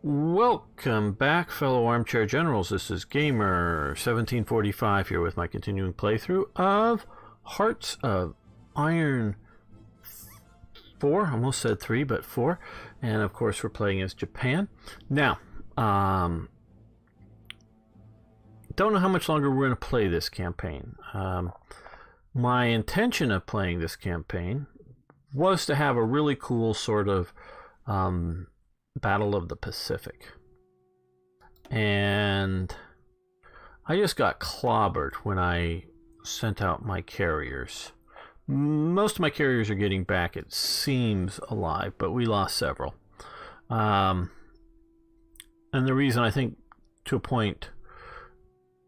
Welcome back, fellow armchair generals. This is Gamer1745 here with my continuing playthrough of Hearts of Iron 4. Almost said 3, but 4. And of course, we're playing as Japan. Now, don't know how much longer we're going to play this campaign. My intention of playing this campaign was to have a really cool sort of Battle of the Pacific, and I just got clobbered when I sent out my carriers. Most of my carriers are getting back, it seems, alive, but we lost several. And the reason I think, to a point,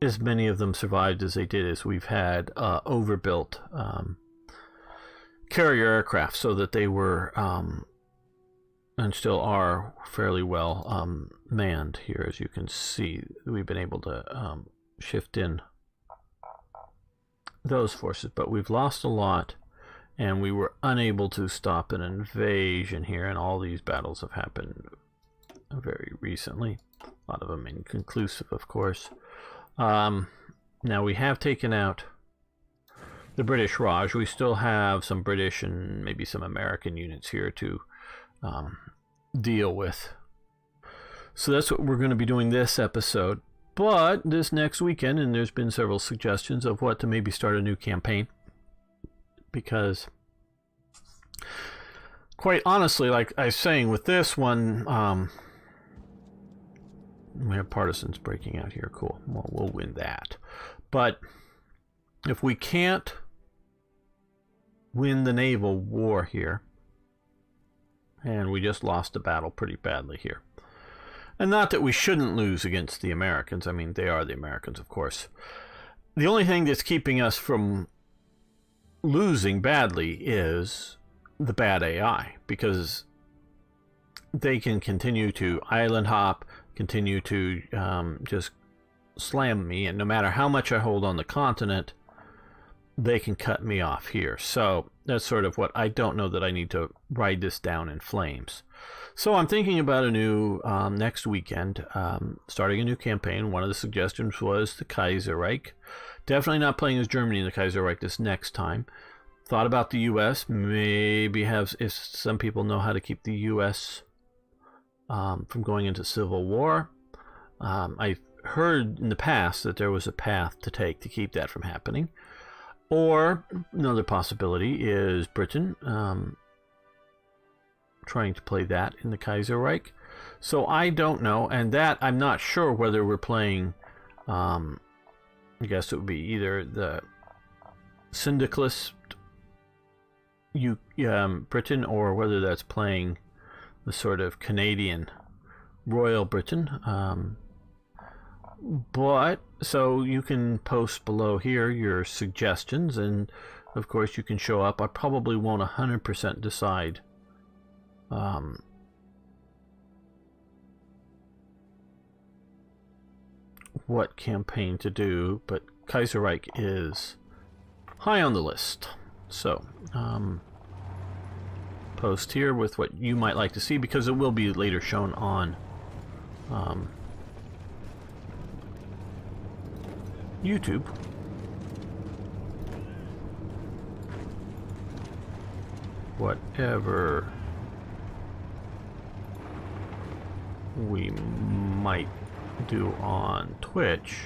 as many of them survived as they did is we've had overbuilt carrier aircraft so that they were and still are fairly well manned here. As you can see, we've been able to shift in those forces, but we've lost a lot, and we were unable to stop an invasion here, and all these battles have happened very recently. A lot of them inconclusive, of course. Now we have taken out the British Raj. We still have some British and maybe some American units here to deal with. So that's what we're going to be doing this episode. But this next weekend, and there's been several suggestions of what to maybe start a new campaign, because quite honestly, like I was saying with this one, we have partisans breaking out here. Cool. Well, we'll win that. But if we can't win the naval war here, and we just lost a battle pretty badly here. And not that we shouldn't lose against the Americans. I mean, they are the Americans, of course. The only thing that's keeping us from losing badly is the bad AI, because they can continue to island hop, continue to just slam me, and no matter how much I hold on the continent, they can cut me off here. So that's sort of what I don't know that I need to ride this down in flames. So I'm thinking about a new next weekend, starting a new campaign. One of the suggestions was the Kaiserreich. Definitely not playing as Germany in the Kaiserreich this next time. Thought about the U.S. Maybe have, if some people know how to keep the U.S. From going into civil war. I've heard in the past that there was a path to take to keep that from happening. Or another possibility is Britain trying to play that in the Kaiserreich. So I don't know, and that I'm not sure whether we're playing, I guess it would be either the syndicalist Britain, or whether that's playing the sort of Canadian Royal Britain. But so you can post below here your suggestions, and of course you can show up. I probably won't 100% decide what campaign to do, but Kaiserreich is high on the list. So post here with what you might like to see, because it will be later shown on YouTube. Whatever we might do on Twitch.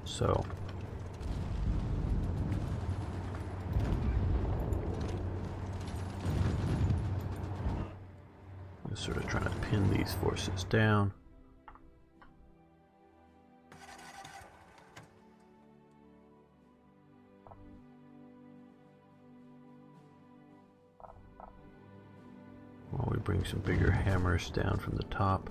So just sort of trying to pin these forces down. While we bring some bigger hammers down from the top.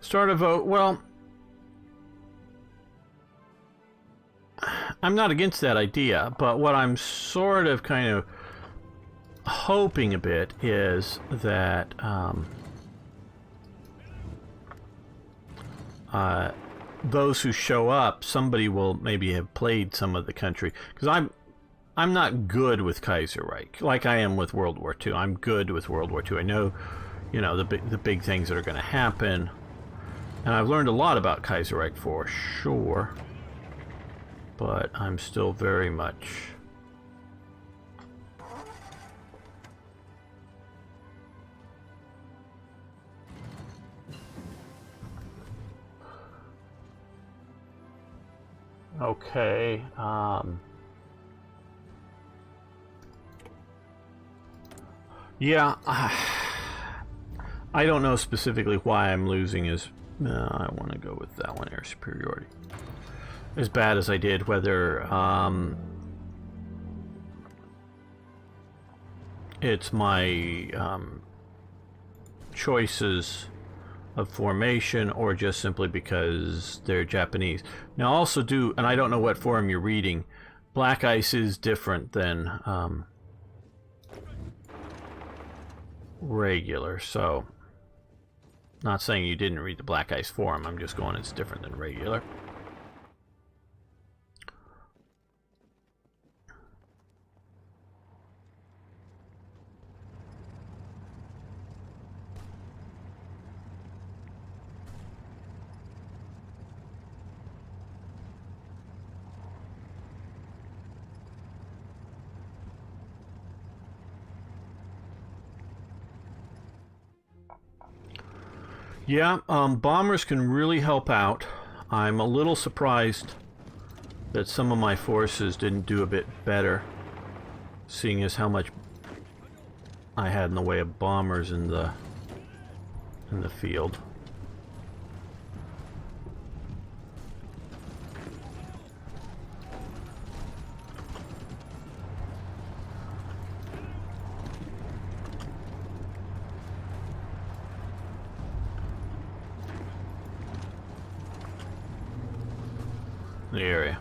Start a vote. Well, I'm not against that idea, but what I'm sort of kind of hoping a bit is that those who show up, somebody will maybe have played some of the country, because I'm not good with Kaiserreich like I am with World War II. I'm good with World War II. I know, you know, the big things that are going to happen, and I've learned a lot about Kaiserreich for sure, but I'm still very much okay. Yeah, I don't know specifically why I'm losing. I want to go with that one, air superiority. As bad as I did, whether it's my choices of formation or just simply because they're Japanese. Now also and I don't know what forum you're reading, Black Ice is different than regular, so not saying you didn't read the Black Ice forum, I'm just going it's different than regular. Yeah, bombers can really help out. I'm a little surprised that some of my forces didn't do a bit better, seeing as how much I had in the way of bombers in the field. The area.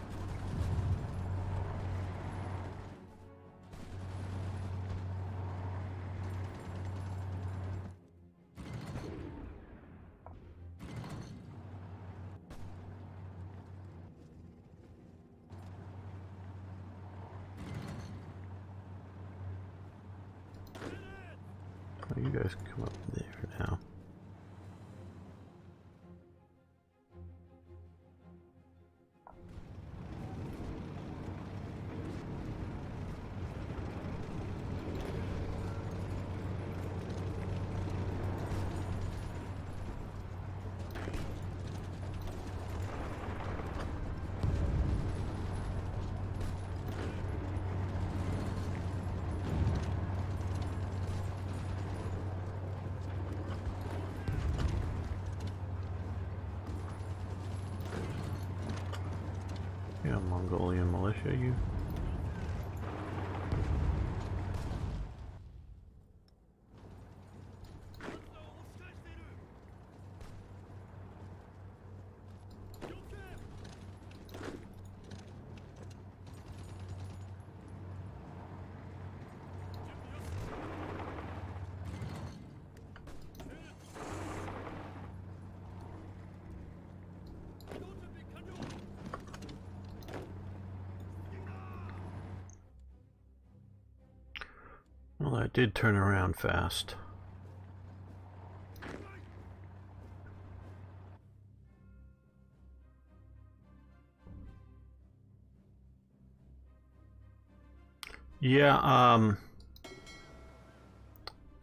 Oh, you guys can come up there now. Yeah, Mongolian militia, you. Well, that did turn around fast. Yeah,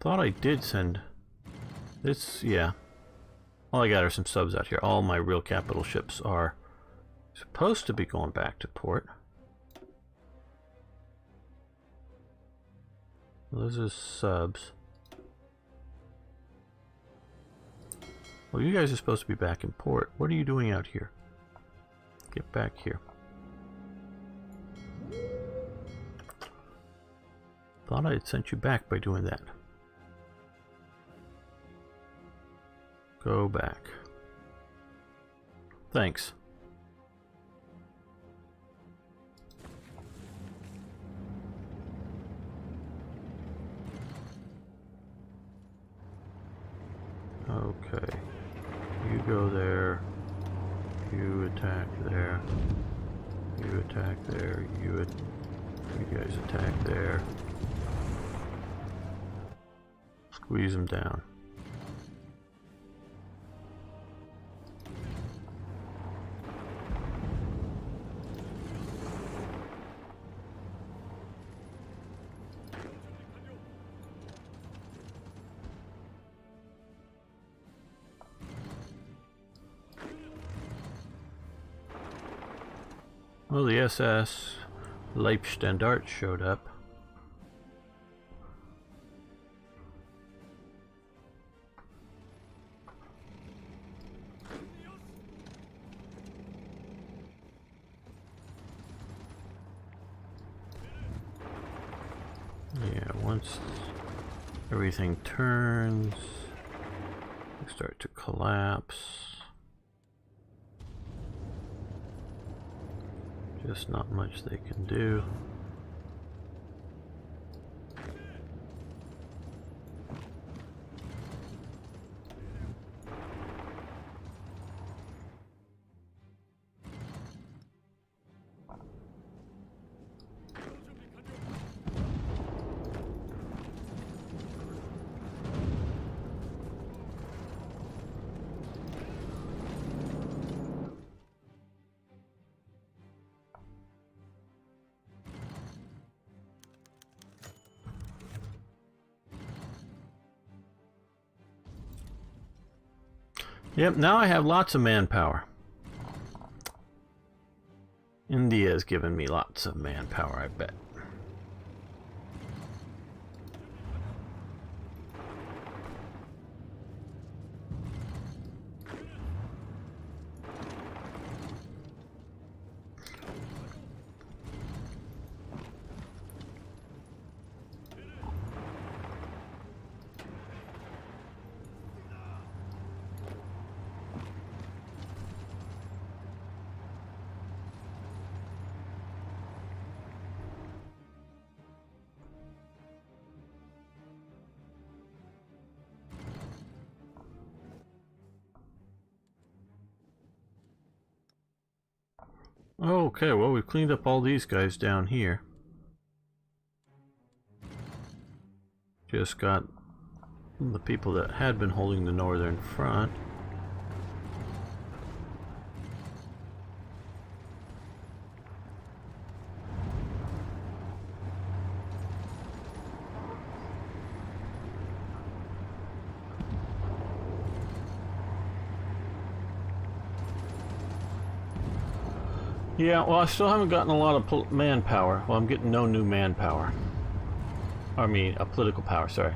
thought I did send this, yeah. All I got are some subs out here. All my real capital ships are supposed to be going back to port. Those are subs. Well, you guys are supposed to be back in port. What are you doing out here? Get back here. Thought I had sent you back by doing that. Go back. Thanks. Okay. You go there. You attack there. You attack there. You guys attack there. Squeeze them down. Well, the SS Leibstandart showed up. Yeah, once everything turns, they start to collapse. Just not much they can do. Yep, now I have lots of manpower. India has given me lots of manpower, I bet. Okay, well, we've cleaned up all these guys down here. Just got the people that had been holding the northern front. Yeah, well, I still haven't gotten a lot of manpower. Well, I'm getting no new manpower. I mean, political power, sorry.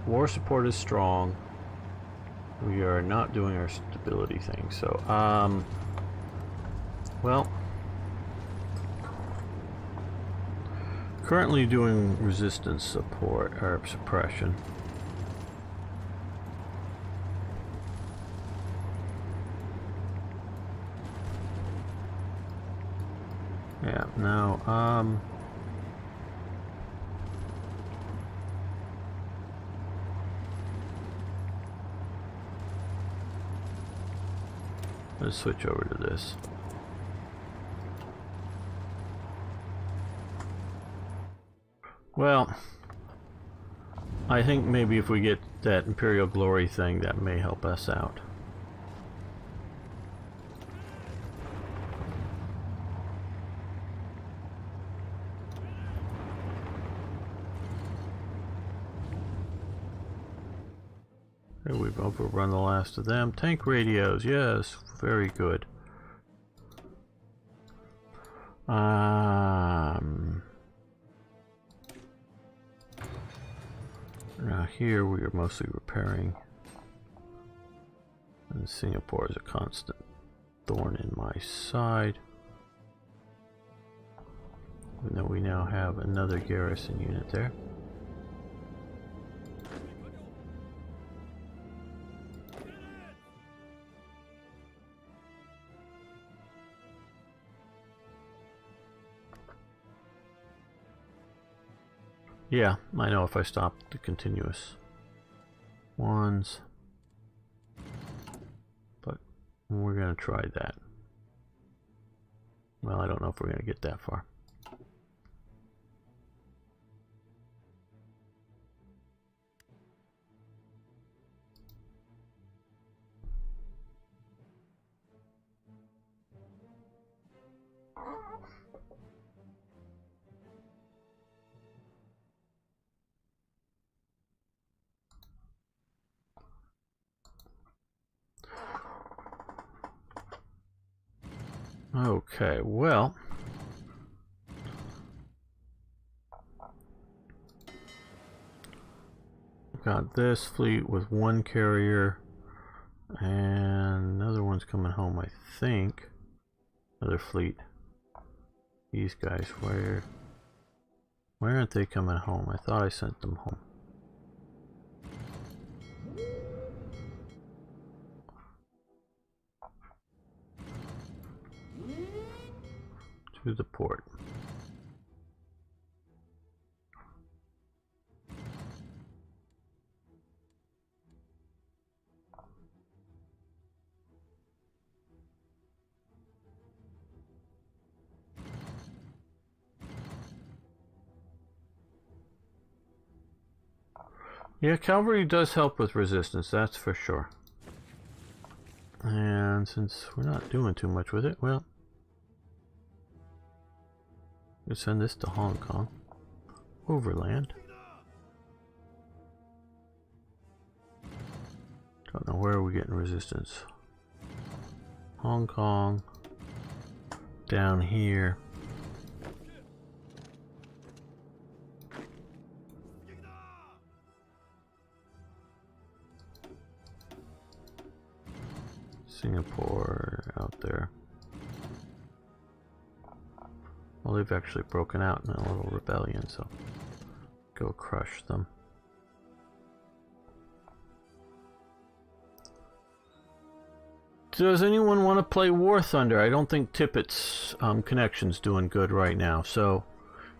War support is strong. We are not doing our stability thing, so, well, currently doing resistance support, or suppression. Yeah, now, let's switch over to this. Well, I think maybe if we get that Imperial Glory thing, that may help us out. Okay, we've overrun the last of them. Tank radios, yes, very good. Now here we are mostly repairing, and Singapore is a constant thorn in my side. Even though we now have another garrison unit there. Yeah, I know if I stop the continuous ones. But we're going to try that. Well, I don't know if we're going to get that far. Okay, well, got this fleet with one carrier, and another one's coming home, I think. Another fleet. These guys, why aren't they coming home? I thought I sent them home. To the port. Yeah, cavalry does help with resistance, that's for sure. And since we're not doing too much with it, well, we'll send this to Hong Kong. Overland. Don't know where are we getting resistance. Hong Kong. Down here. Singapore out there. Well, they've actually broken out in a little rebellion, so go crush them. Does anyone want to play War Thunder? I don't think Tippett's connection's doing good right now, so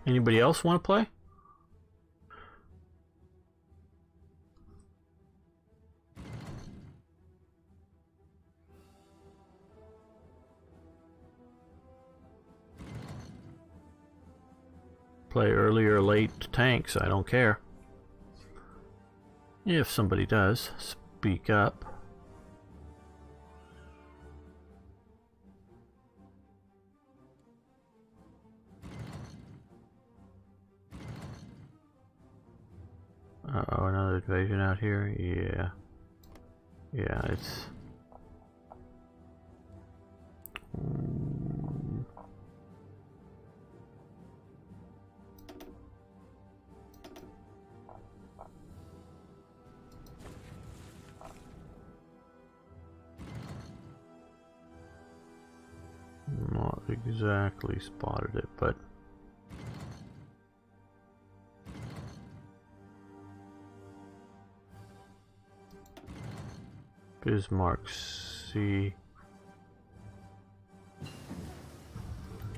anybody else want to play? Play early or late tanks, I don't care. If somebody does, speak up. Uh-oh, another invasion out here? Yeah. Yeah, it's... Not exactly spotted it, but... Bismarck C.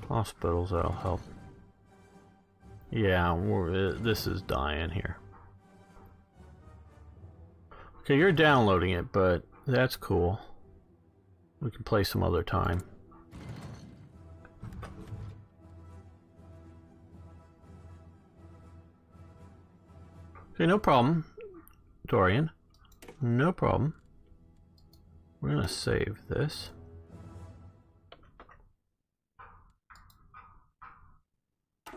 Hospitals, that'll help. Yeah, this is dying here. Okay, you're downloading it, but that's cool. We can play some other time. Okay, no problem, Dorian. No problem. We're gonna save this.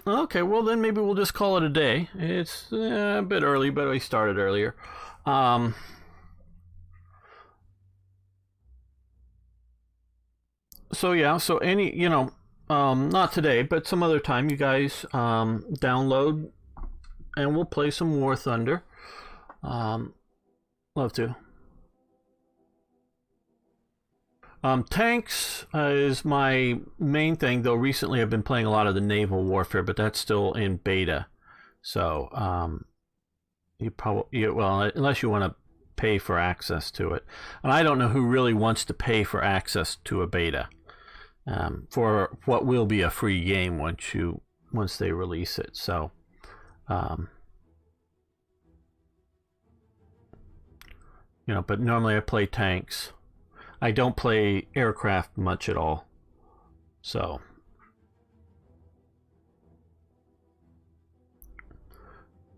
Okay, well then maybe we'll just call it a day. It's a bit early, but we started earlier. So yeah, so any, you know, not today, but some other time, you guys download, and we'll play some War Thunder. Love to. Tanks is my main thing, though recently I've been playing a lot of the naval warfare, but that's still in beta. So, you probably, well, unless you want to pay for access to it. And I don't know who really wants to pay for access to a beta. For what will be a free game once they release it. So, You know, but normally I play tanks. I don't play aircraft much at all. So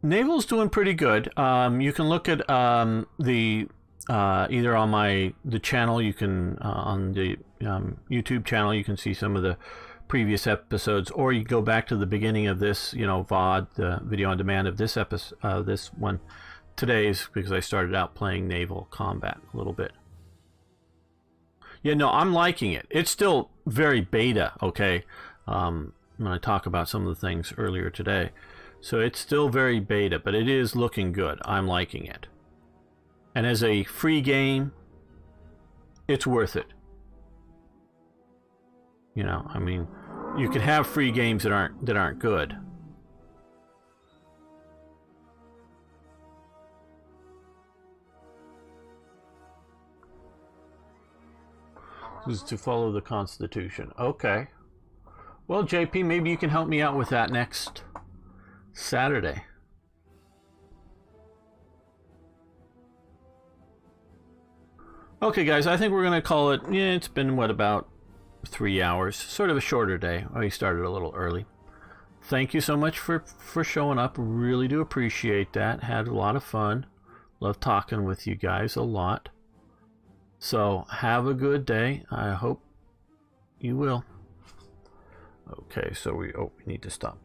Naval's doing pretty good. You can look at the either on the channel. You can on the YouTube channel. You can see some of the previous episodes, or you go back to the beginning of this, you know, VOD, the video on demand of this episode, this one, today's, because I started out playing naval combat a little bit. Yeah, no, I'm liking it. It's still very beta, okay? When I talk about some of the things earlier today. So it's still very beta, but it is looking good. I'm liking it. And as a free game, it's worth it. You know, I mean, you could have free games that aren't good. This is to follow the Constitution. Okay. Well, JP, maybe you can help me out with that next Saturday. Okay, guys, I think we're going to call it. Yeah, it's been, what, about 3 hours. Sort of a shorter day. We started a little early. Thank you so much for showing up. Really do appreciate that. Had a lot of fun. Love talking with you guys a lot. So, have a good day. I hope you will. Okay, so we need to stop